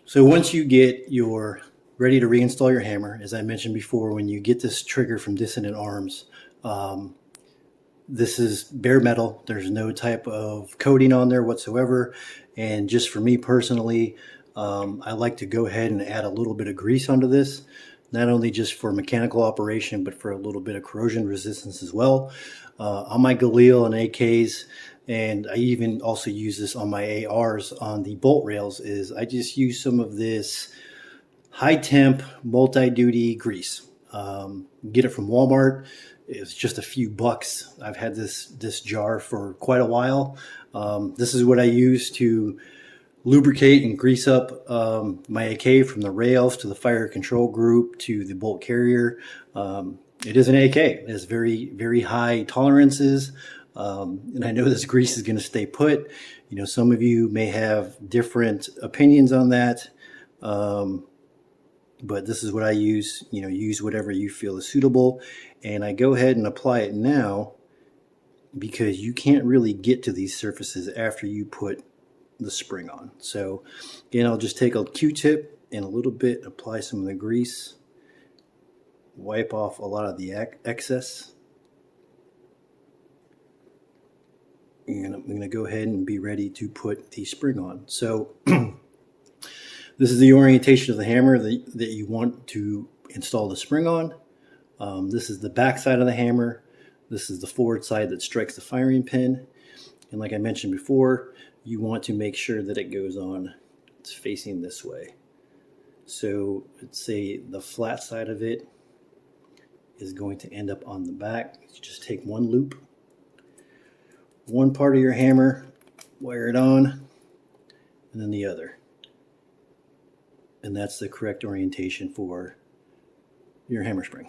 So once you get your ready to reinstall your hammer, as I mentioned before, when you get this trigger from Dissident Arms, this is bare metal. There's no type of coating on there whatsoever. And just for me personally, I like to go ahead and add a little bit of grease onto this, not only just for mechanical operation, but for a little bit of corrosion resistance as well. On my Galil and AKs, and I even also use this on my ARs on the bolt rails, is I just use some of this high temp multi-duty grease. Get it from Walmart. It's just a few bucks. I've had this jar for quite a while. This is what I use to lubricate and grease up my AK, from the rails to the fire control group to the bolt carrier. It is an AK. It has very, very high tolerances. And I know this grease is going to stay put. You know, some of you may have different opinions on that. But this is what I use. You know, use whatever you feel is suitable. And I go ahead and apply it now, because you can't really get to these surfaces after you put the spring on. So again, I'll just take a Q-tip and a little bit, apply some of the grease, wipe off a lot of the excess. And I'm going to go ahead and be ready to put the spring on. So this is the orientation of the hammer that you want to install the spring on. This is the back side of the hammer. This is the forward side that strikes the firing pin. And like I mentioned before, you want to make sure that it goes on, it's facing this way. So let's say the flat side of it is going to end up on the back. You just take one loop, one part of your hammer, wire it on, and then the other. And that's the correct orientation for your hammer spring.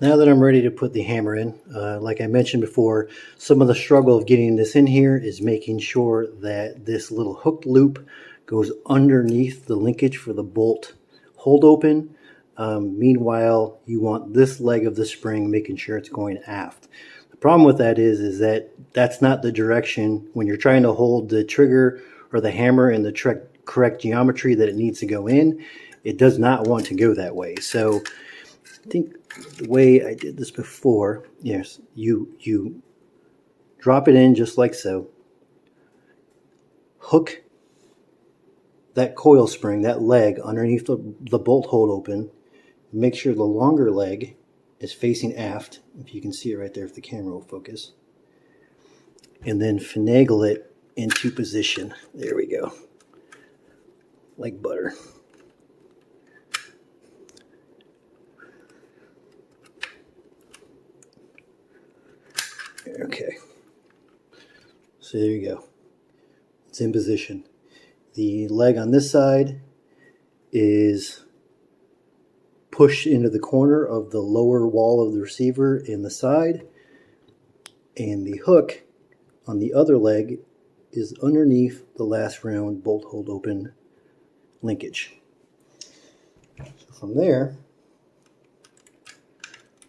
Now that I'm ready to put the hammer in, like I mentioned before, some of the struggle of getting this in here is making sure that this little hooked loop goes underneath the linkage for the bolt hold open. Meanwhile, you want this leg of the spring making sure it's going aft. The problem with that is that that's not the direction when you're trying to hold the trigger or the hammer in the correct geometry that it needs to go in. It does not want to go that way. So I think the way I did this before, yes, you drop it in just like so, hook that coil spring, that leg underneath the bolt hold open, make sure the longer leg is facing aft, if you can see it right there if the camera will focus, and then finagle it into position. There we go, like butter. Okay, so there you go. It's in position. The leg on this side is pushed into the corner of the lower wall of the receiver in the side, and the hook on the other leg is underneath the last round bolt hold open linkage. So from there,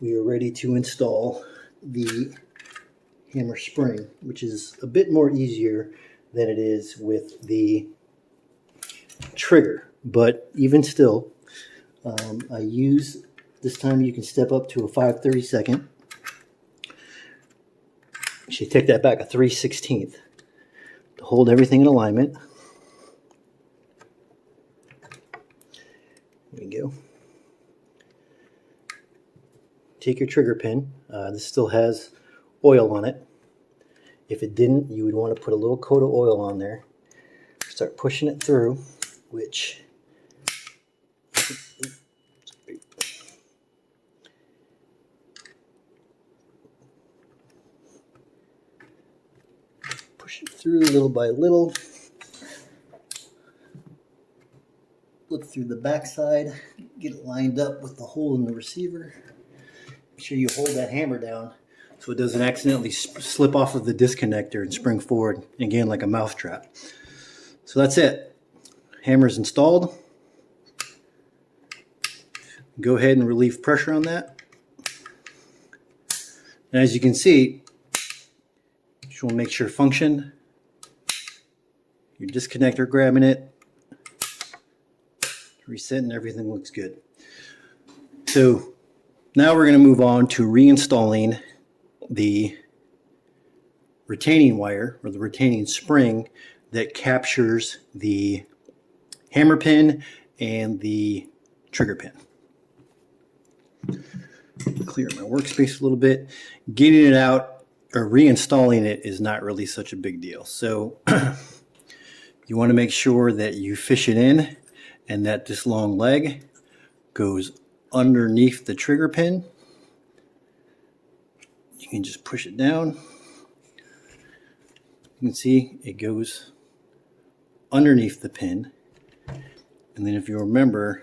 we are ready to install the hammer spring, which is a bit more easier than it is with the trigger, but even still, I use, this time you can step up to a 5/32. Actually take that back, a 3/16 to hold everything in alignment. There you go. Take your trigger pin. This still has oil on it. If it didn't, you would want to put a little coat of oil on there. Start pushing it through, which push it through little by little. Look through the back side, get it lined up with the hole in the receiver. Make sure you hold that hammer down so it doesn't accidentally slip off of the disconnector and spring forward, again, like a mousetrap. So that's it. Hammer's installed. Go ahead and relieve pressure on that. And as you can see, just want to make sure function. your disconnector, grabbing it, resetting, everything looks good. So now we're going to move on to reinstalling the retaining wire or the retaining spring that captures the hammer pin and the trigger pin. Clear my workspace a little bit. Getting it out or reinstalling it is not really such a big deal. So you want to make sure that you fish it in and that this long leg goes underneath the trigger pin. You can just push it down. You can see it goes underneath the pin. And then if you remember,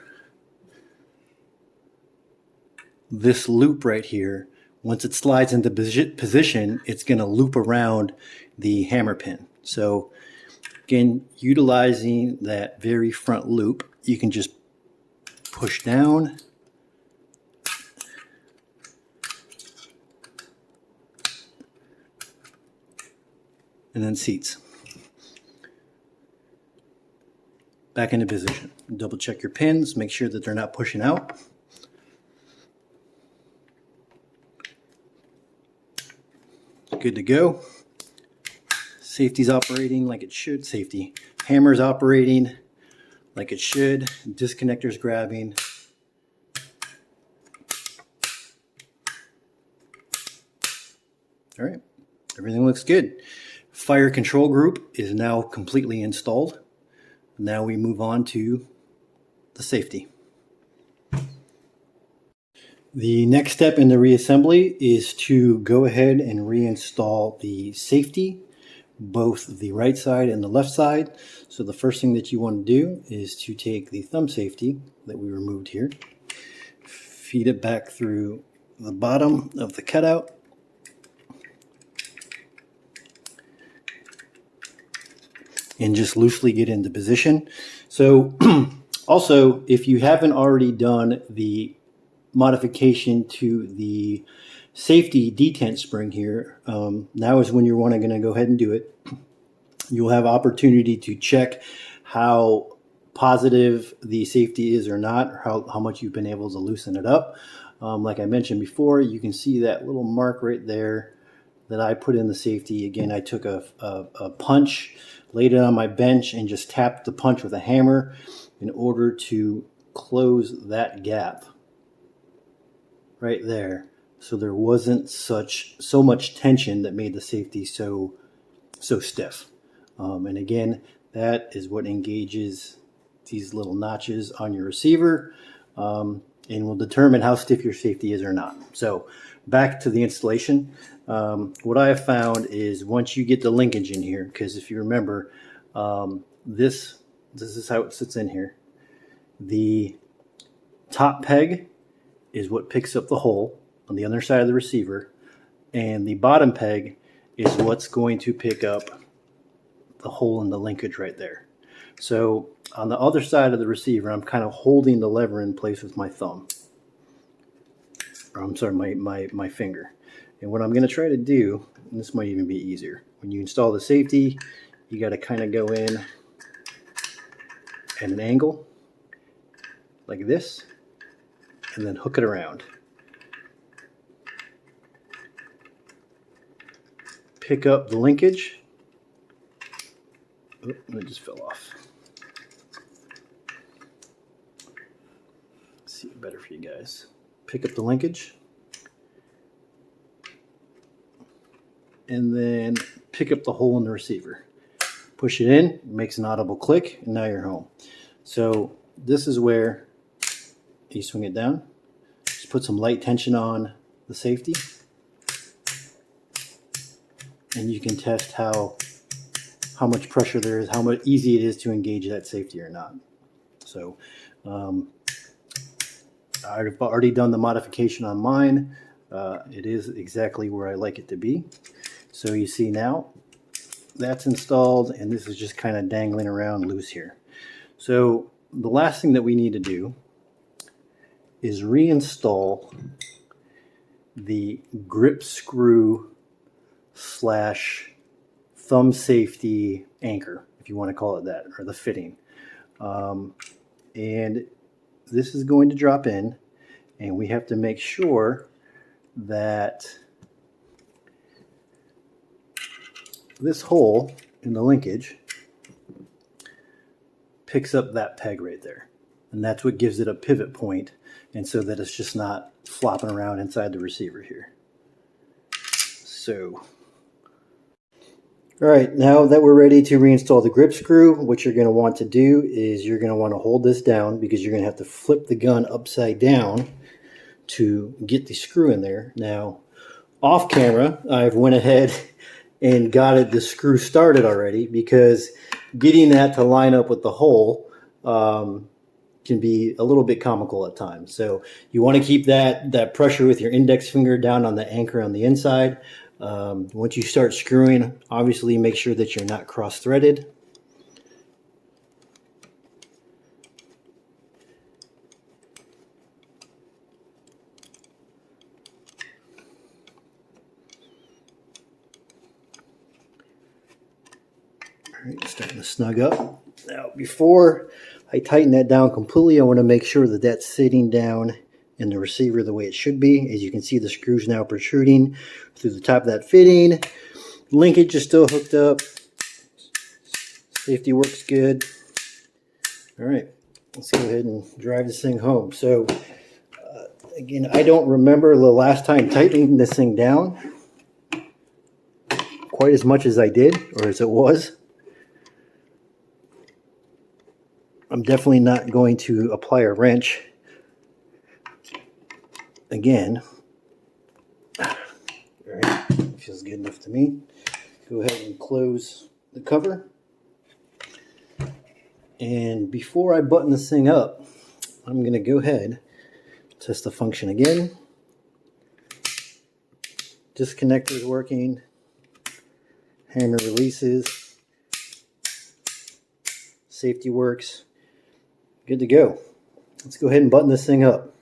this loop right here, once it slides into position, it's going to loop around the hammer pin. So again, utilizing that very front loop, you can just push down and then seats. Back into position. Double check your pins, make sure that they're not pushing out. Good to go. Safety's operating like it should. Safety. Hammer's operating like it should. Disconnector's grabbing. All right. Everything looks good. Fire control group is now completely installed. Now we move on to the safety. The next step in the reassembly is to go ahead and reinstall the safety, both the right side and the left side. So the first thing that you want to do is to take the thumb safety that we removed here, feed it back through the bottom of the cutout, and just loosely get into position. So also, if you haven't already done the modification to the safety detent spring here, now is when you're going to go ahead and do it. You'll have opportunity to check how positive the safety is or not, or how much you've been able to loosen it up. Like I mentioned before, you can see that little mark right there that I put in the safety. Again, I took a punch, laid it on my bench, and just tapped the punch with a hammer in order to close that gap right there, so there wasn't so much tension that made the safety so stiff. And again, that is what engages these little notches on your receiver, and will determine how stiff your safety is or not. So back to the installation. What I have found is once you get the linkage in here, because if you remember, this is how it sits in here. The top peg is what picks up the hole on the other side of the receiver, and the bottom peg is what's going to pick up the hole in the linkage right there. So on the other side of the receiver, I'm kind of holding the lever in place with my thumb. Or I'm sorry, my finger. And what I'm going to try to do, and this might even be easier, when you install the safety, you got to kind of go in at an angle like this, and then hook it around. Pick up the linkage. Oh, it just fell off. Let's see it better for you guys. Pick up the linkage. And then pick up the hole in the receiver. Push it in, it makes an audible click, and now you're home. So this is where you swing it down. Just put some light tension on the safety, and you can test how much pressure there is, how much easy it is to engage that safety or not. So I've already done the modification on mine. It is exactly where I like it to be. So you see now that's installed, and this is just kind of dangling around loose here. So the last thing that we need to do is reinstall the grip screw / thumb safety anchor, if you want to call it that, or the fitting. And this is going to drop in, and we have to make sure that this hole in the linkage picks up that peg right there. And that's what gives it a pivot point, and so that it's just not flopping around inside the receiver here. So, all right, now that we're ready to reinstall the grip screw, what you're going to want to do is you're going to want to hold this down, because you're going to have to flip the gun upside down to get the screw in there. Now, off camera, I've went ahead and got the screw started already, because getting that to line up with the hole can be a little bit comical at times. So you want to keep that pressure with your index finger down on the anchor on the inside. Once you start screwing, obviously make sure that you're not cross-threaded. All right, starting to snug up. Now, before I tighten that down completely, I want to make sure that that's sitting down in the receiver the way it should be. As you can see, the screws now protruding through the top of that fitting. Linkage is still hooked up. Safety works good. All right, let's go ahead and drive this thing home. So, again, I don't remember the last time tightening this thing down quite as much as I did, or as it was. I'm definitely not going to apply a wrench again. All right, feels good enough to me. Go ahead and close the cover. And before I button this thing up, I'm going to go ahead, test the function again. Disconnector is working. Hammer releases. Safety works. Good to go. Let's go ahead and button this thing up.